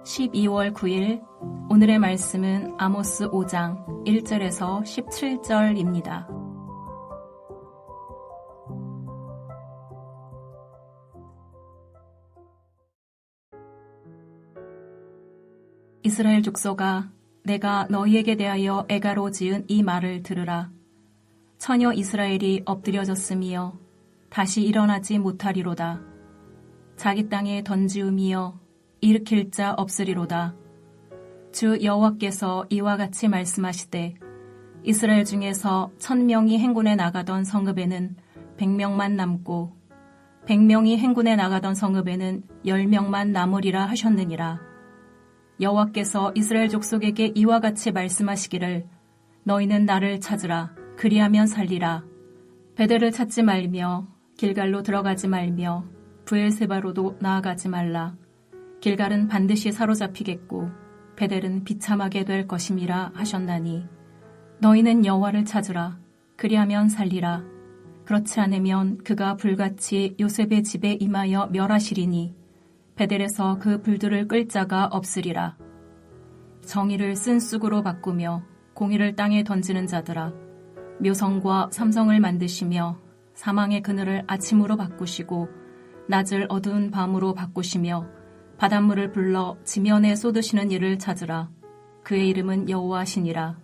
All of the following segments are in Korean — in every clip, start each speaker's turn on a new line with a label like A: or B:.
A: 12월 9일 오늘의 말씀은 아모스 5장 1절에서 17절입니다. 이스라엘 족속아, 내가 너희에게 대하여 애가로 지은 이 말을 들으라. 처녀 이스라엘이 엎드려졌으며 다시 일어나지 못하리로다. 자기 땅에 던지우미여 일으킬 자 없으리로다. 주 여호와께서 이와 같이 말씀하시되 이스라엘 중에서 1000명이 행군에 나가던 성읍에는 100명만 남고 100명이 행군에 나가던 성읍에는 10명만 남으리라 하셨느니라. 여호와께서 이스라엘 족속에게 이와 같이 말씀하시기를 너희는 나를 찾으라. 그리하면 살리라. 베델을 찾지 말며 길갈로 들어가지 말며 브엘세바로도 나아가지 말라. 길갈은 반드시 사로잡히겠고 베델은 비참하게 될 것임이라 하셨나니 너희는 여호와를 찾으라. 그리하면 살리라. 그렇지 않으면 그가 불같이 요셉의 집에 임하여 멸하시리니 베델에서 그 불들을 끌 자가 없으리라. 정의를 쓴 쑥으로 바꾸며 공의를 땅에 던지는 자들아, 묘성과 삼성을 만드시며 사망의 그늘을 아침으로 바꾸시고 낮을 어두운 밤으로 바꾸시며 바닷물을 불러 지면에 쏟으시는 이를 찾으라. 그의 이름은 여호와시니라.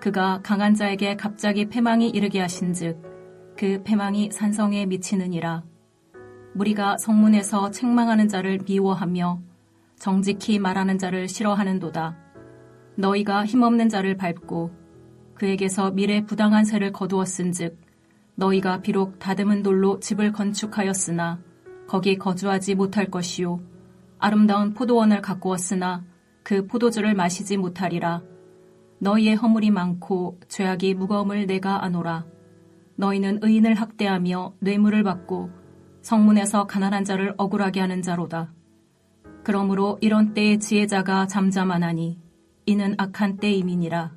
A: 그가 강한 자에게 갑자기 패망이 이르게 하신즉 그 패망이 산성에 미치느니라. 무리가 성문에서 책망하는 자를 미워하며 정직히 말하는 자를 싫어하는도다. 너희가 힘없는 자를 밟고 그에게서 미래 부당한 세를 거두었은즉 너희가 비록 다듬은 돌로 집을 건축하였으나 거기 거주하지 못할 것이요 아름다운 포도원을 가꾸었으나 그 포도주를 마시지 못하리라. 너희의 허물이 많고 죄악이 무거움을 내가 아노라. 너희는 의인을 학대하며 뇌물을 받고 성문에서 가난한 자를 억울하게 하는 자로다. 그러므로 이런 때에 지혜자가 잠잠하나니 이는 악한 때임이니라.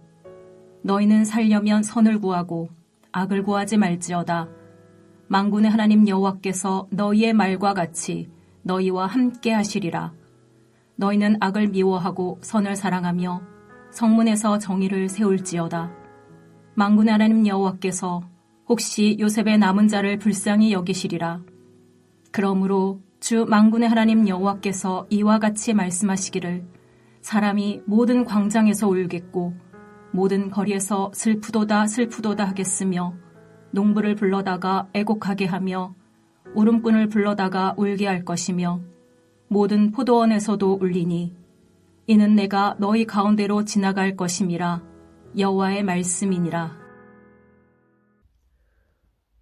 A: 너희는 살려면 선을 구하고 악을 구하지 말지어다. 만군의 하나님 여호와께서 너희의 말과 같이 너희와 함께 하시리라. 너희는 악을 미워하고 선을 사랑하며 성문에서 정의를 세울지어다. 만군의 하나님 여호와께서 혹시 요셉의 남은 자를 불쌍히 여기시리라. 그러므로 주 만군의 하나님 여호와께서 이와 같이 말씀하시기를 사람이 모든 광장에서 울겠고 모든 거리에서 슬프도다 슬프도다 하겠으며 농부를 불러다가 애곡하게 하며 울음꾼을 불러다가 울게 할 것이며 모든 포도원에서도 울리니 이는 내가 너희 가운데로 지나갈 것임이라. 여호와의 말씀이니라.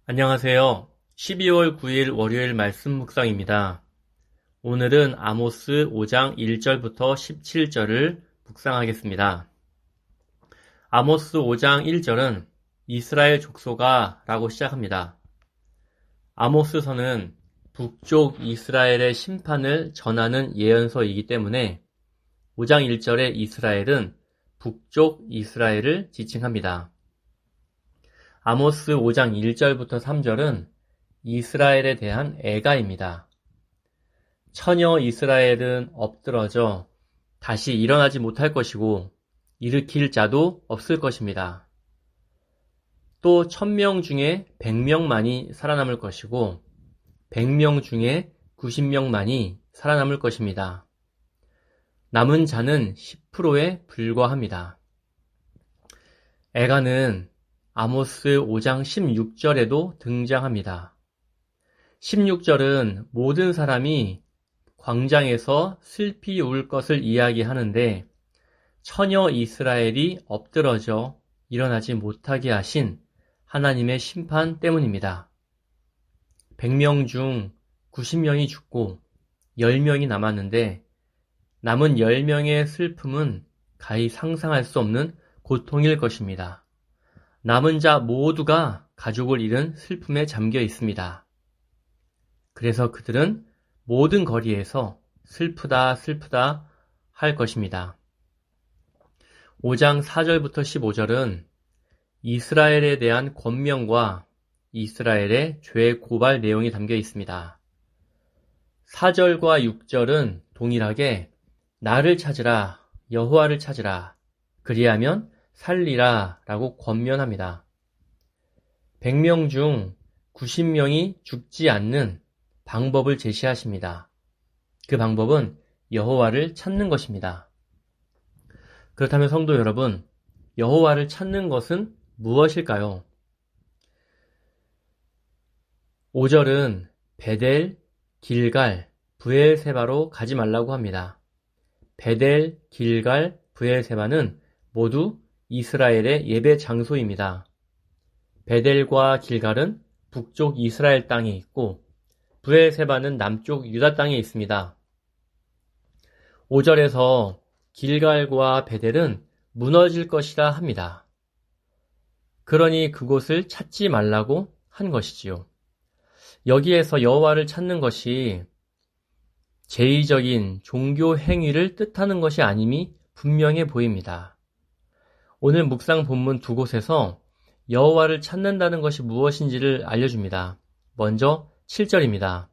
B: 안녕하세요. 12월 9일 월요일 말씀 묵상입니다. 오늘은 아모스 5장 1절부터 17절을 묵상하겠습니다. 아모스 5장 1절은 이스라엘 족속아 라고 시작합니다. 아모스서는 북쪽 이스라엘의 심판을 전하는 예언서이기 때문에 5장 1절의 이스라엘은 북쪽 이스라엘을 지칭합니다. 아모스 5장 1절부터 3절은 이스라엘에 대한 애가입니다. 처녀 이스라엘은 엎드러져 다시 일어나지 못할 것이고 일으킬 자도 없을 것입니다. 또 1000명 중에 100명만이 살아남을 것이고 100명 중에 90명만이 살아남을 것입니다. 남은 자는 10%에 불과합니다. 애가는 아모스 5장 16절에도 등장합니다. 16절은 모든 사람이 광장에서 슬피 울 것을 이야기하는데 처녀 이스라엘이 엎드러져 일어나지 못하게 하신 하나님의 심판 때문입니다. 100명 중 90명이 죽고 10명이 남았는데 남은 10명의 슬픔은 가히 상상할 수 없는 고통일 것입니다. 남은 자 모두가 가족을 잃은 슬픔에 잠겨 있습니다. 그래서 그들은 모든 거리에서 슬프다 슬프다 할 것입니다. 5장 4절부터 15절은 이스라엘에 대한 권면과 이스라엘의 죄 고발 내용이 담겨 있습니다. 4절과 6절은 동일하게 나를 찾으라, 여호와를 찾으라, 그리하면 살리라 라고 권면합니다. 100명 중 90명이 죽지 않는 방법을 제시하십니다. 그 방법은 여호와를 찾는 것입니다. 그렇다면 성도 여러분, 여호와를 찾는 것은 무엇일까요? 5절은 베델, 길갈, 브엘세바로 가지 말라고 합니다. 베델, 길갈, 브엘세바는 모두 이스라엘의 예배 장소입니다. 베델과 길갈은 북쪽 이스라엘 땅에 있고 브엘세바는 남쪽 유다 땅에 있습니다. 5절에서 길갈과 베델은 무너질 것이라 합니다. 그러니 그곳을 찾지 말라고 한 것이지요. 여기에서 여호와를 찾는 것이 제의적인 종교 행위를 뜻하는 것이 아님이 분명해 보입니다. 오늘 묵상 본문 두 곳에서 여호와를 찾는다는 것이 무엇인지를 알려줍니다. 먼저 7절입니다.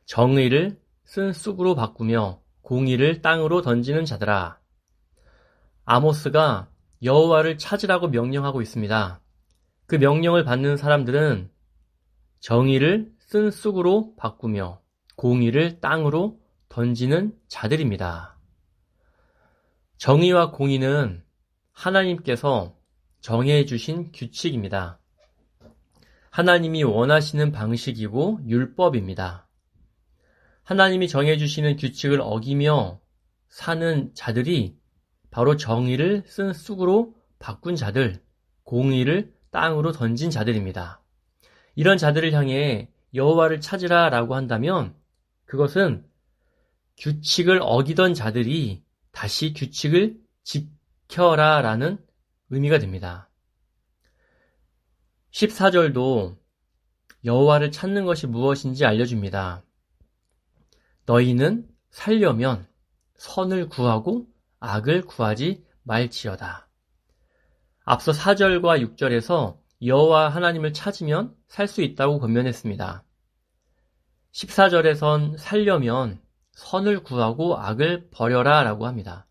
B: 정의를 쓴 쑥으로 바꾸며 공의를 땅으로 던지는 자들아. 아모스가 여호와를 찾으라고 명령하고 있습니다. 그 명령을 받는 사람들은 정의를 쓴 쑥으로 바꾸며 공의를 땅으로 던지는 자들입니다. 정의와 공의는 하나님께서 정해 주신 규칙입니다. 하나님이 원하시는 방식이고 율법입니다. 하나님이 정해 주시는 규칙을 어기며 사는 자들이 바로 정의를 쓴 쑥으로 바꾼 자들, 공의를 땅으로 던진 자들입니다. 이런 자들을 향해 여호와를 찾으라 라고 한다면 그것은 규칙을 어기던 자들이 다시 규칙을 지켜라 라는 의미가 됩니다. 14절도 여호와를 찾는 것이 무엇인지 알려줍니다. 너희는 살려면 선을 구하고 악을 구하지 말지어다. 앞서 4절과 6절에서 여호와 하나님을 찾으면 살 수 있다고 권면했습니다. 14절에선 살려면 선을 구하고 악을 버려라 라고 합니다.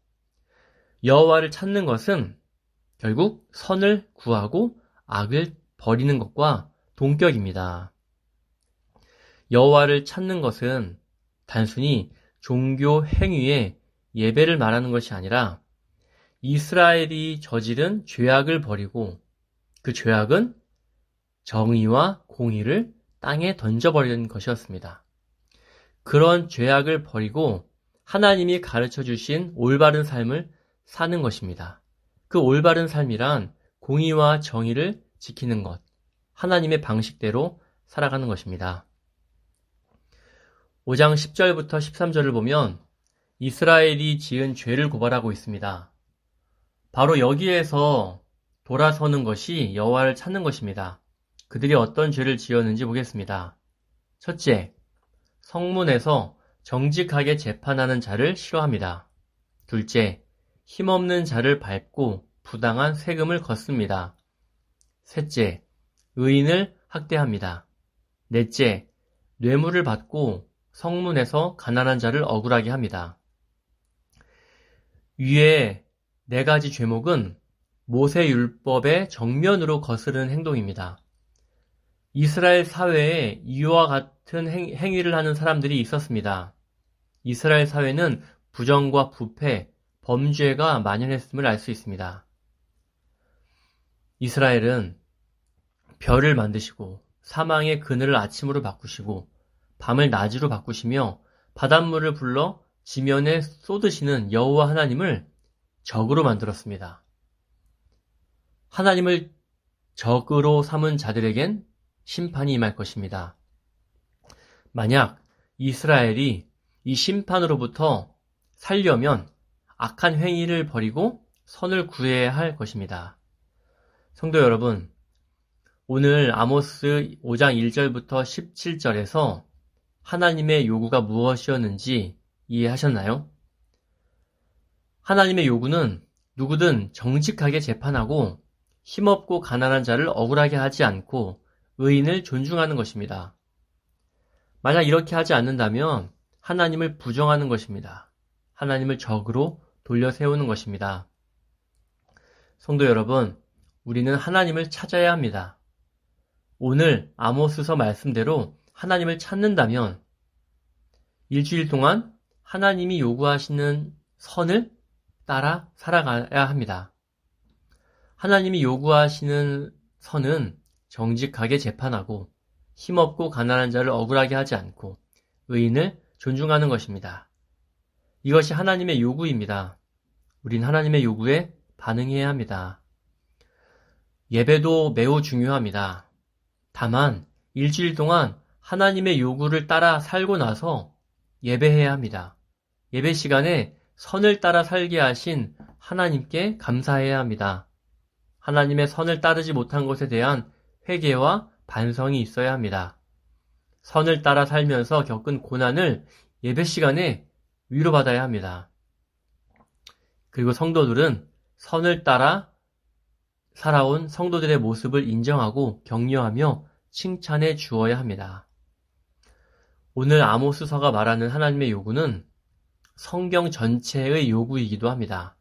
B: 여호와를 찾는 것은 결국 선을 구하고 악을 버리는 것과 동격입니다. 여호와를 찾는 것은 단순히 종교 행위의 예배를 말하는 것이 아니라 이스라엘이 저지른 죄악을 버리고 그 죄악은 정의와 공의를 땅에 던져버리는 것이었습니다. 그런 죄악을 버리고 하나님이 가르쳐 주신 올바른 삶을 사는 것입니다. 그 올바른 삶이란 공의와 정의를 지키는 것, 하나님의 방식대로 살아가는 것입니다. 5장 10절부터 13절을 보면 이스라엘이 지은 죄를 고발하고 있습니다. 바로 여기에서 돌아서는 것이 여호와를 찾는 것입니다. 그들이 어떤 죄를 지었는지 보겠습니다. 첫째, 성문에서 정직하게 재판하는 자를 싫어합니다. 둘째, 힘없는 자를 밟고 부당한 세금을 걷습니다. 셋째, 의인을 학대합니다. 넷째, 뇌물을 받고 성문에서 가난한 자를 억울하게 합니다. 위에 네 가지 죄목은 모세율법의 정면으로 거스르는 행동입니다. 이스라엘 사회에 이와 같은 행위를 하는 사람들이 있었습니다. 이스라엘 사회는 부정과 부패, 범죄가 만연했음을 알 수 있습니다. 이스라엘은 별을 만드시고 사망의 그늘을 아침으로 바꾸시고 밤을 낮으로 바꾸시며 바닷물을 불러 지면에 쏟으시는 여호와 하나님을 적으로 만들었습니다. 하나님을 적으로 삼은 자들에겐 심판이 임할 것입니다. 만약 이스라엘이 이 심판으로부터 살려면 악한 행위를 버리고 선을 구해야 할 것입니다. 성도 여러분, 오늘 아모스 5장 1절부터 17절에서 하나님의 요구가 무엇이었는지 이해하셨나요? 하나님의 요구는 누구든 정직하게 재판하고 힘없고 가난한 자를 억울하게 하지 않고 의인을 존중하는 것입니다. 만약 이렇게 하지 않는다면 하나님을 부정하는 것입니다. 하나님을 적으로 돌려 세우는 것입니다. 성도 여러분, 우리는 하나님을 찾아야 합니다. 오늘 아모스서 말씀대로 하나님을 찾는다면 일주일 동안 하나님이 요구하시는 선을 따라 살아가야 합니다. 하나님이 요구하시는 선은 정직하게 재판하고 힘없고 가난한 자를 억울하게 하지 않고 의인을 존중하는 것입니다. 이것이 하나님의 요구입니다. 우린 하나님의 요구에 반응해야 합니다. 예배도 매우 중요합니다. 다만 일주일 동안 하나님의 요구를 따라 살고 나서 예배해야 합니다. 예배 시간에 선을 따라 살게 하신 하나님께 감사해야 합니다. 하나님의 선을 따르지 못한 것에 대한 회개와 반성이 있어야 합니다. 선을 따라 살면서 겪은 고난을 예배 시간에 위로받아야 합니다. 그리고 성도들은 선을 따라 살아온 성도들의 모습을 인정하고 격려하며 칭찬해 주어야 합니다. 오늘 아모스서가 말하는 하나님의 요구는 성경 전체의 요구이기도 합니다.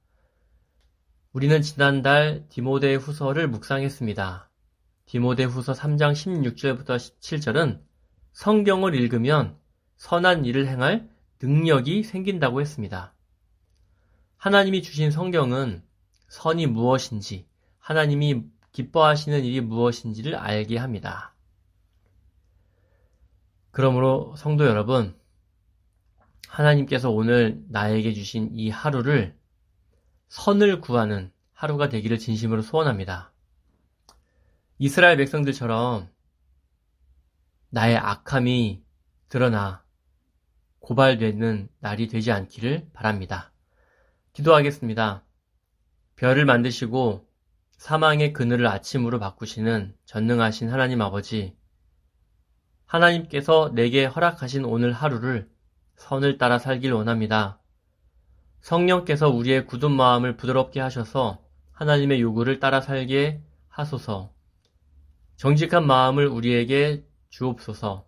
B: 우리는 지난달 디모데후서를 묵상했습니다. 디모데후서 3장 16절부터 17절은 성경을 읽으면 선한 일을 행할 능력이 생긴다고 했습니다. 하나님이 주신 성경은 선이 무엇인지, 하나님이 기뻐하시는 일이 무엇인지를 알게 합니다. 그러므로 성도 여러분, 하나님께서 오늘 나에게 주신 이 하루를 선을 구하는 하루가 되기를 진심으로 소원합니다. 이스라엘 백성들처럼 나의 악함이 드러나 고발되는 날이 되지 않기를 바랍니다. 기도하겠습니다. 별을 만드시고 사망의 그늘을 아침으로 바꾸시는 전능하신 하나님 아버지, 하나님께서 내게 허락하신 오늘 하루를 선을 따라 살길 원합니다. 성령께서 우리의 굳은 마음을 부드럽게 하셔서 하나님의 요구를 따라 살게 하소서. 정직한 마음을 우리에게 주옵소서.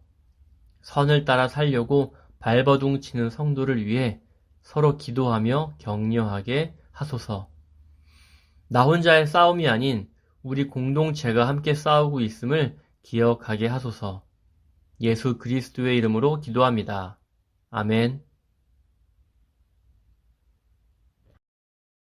B: 선을 따라 살려고 발버둥치는 성도를 위해 서로 기도하며 격려하게 하소서. 나 혼자의 싸움이 아닌 우리 공동체가 함께 싸우고 있음을 기억하게 하소서. 예수 그리스도의 이름으로 기도합니다. 아멘.